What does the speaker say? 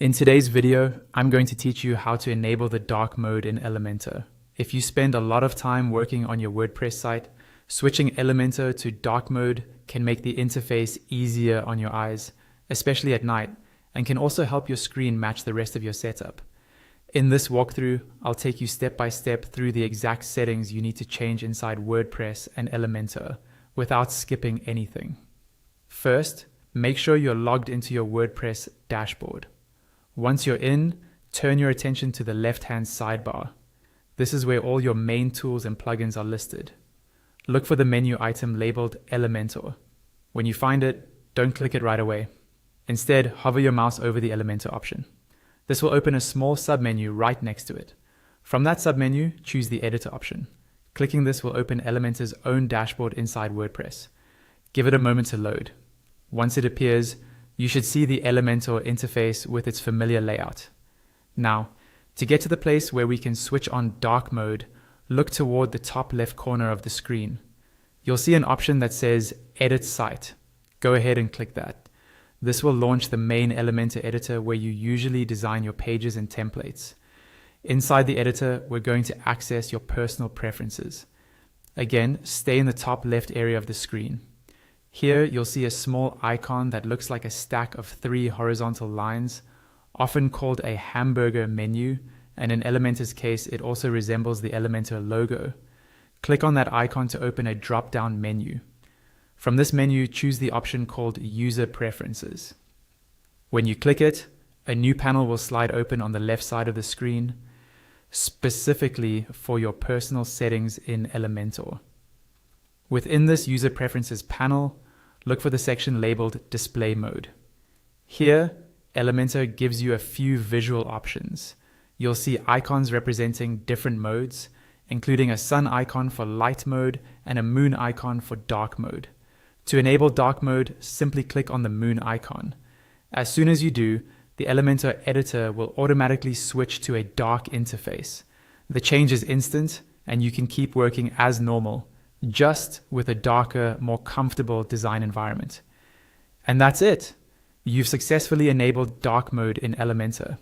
In today's video, I'm going to teach you how to enable the dark mode in Elementor. If you spend a lot of time working on your WordPress site, switching Elementor to dark mode can make the interface easier on your eyes, especially at night, and can also help your screen match the rest of your setup. In this walkthrough, I'll take you step by step through the exact settings you need to change inside WordPress and Elementor without skipping anything. First, make sure you're logged into your WordPress dashboard. Once you're in, turn your attention to the left-hand sidebar. This is where all your main tools and plugins are listed. Look for the menu item labeled Elementor. When you find it, don't click it right away. Instead, hover your mouse over the Elementor option. This will open a small submenu right next to it. From that submenu, choose the Editor option. Clicking this will open Elementor's own dashboard inside WordPress. Give it a moment to load. Once it appears, you should see the Elementor interface with its familiar layout. Now, to get to the place where we can switch on dark mode, look toward the top left corner of the screen. You'll see an option that says Edit Site. Go ahead and click that. This will launch the main Elementor editor where you usually design your pages and templates. Inside the editor, we're going to access your personal preferences. Again, stay in the top left area of the screen. Here, you'll see a small icon that looks like a stack of 3 horizontal lines, often called a hamburger menu, and in Elementor's case, it also resembles the Elementor logo. Click on that icon to open a drop-down menu. From this menu, choose the option called User Preferences. When you click it, a new panel will slide open on the left side of the screen, specifically for your personal settings in Elementor. Within this User Preferences panel, look for the section labeled Display Mode. Here, Elementor gives you a few visual options. You'll see icons representing different modes, including a sun icon for light mode and a moon icon for dark mode. To enable dark mode, simply click on the moon icon. As soon as you do, the Elementor editor will automatically switch to a dark interface. The change is instant, and you can keep working as normal, just with a darker, more comfortable design environment. And that's it. You've successfully enabled dark mode in Elementor.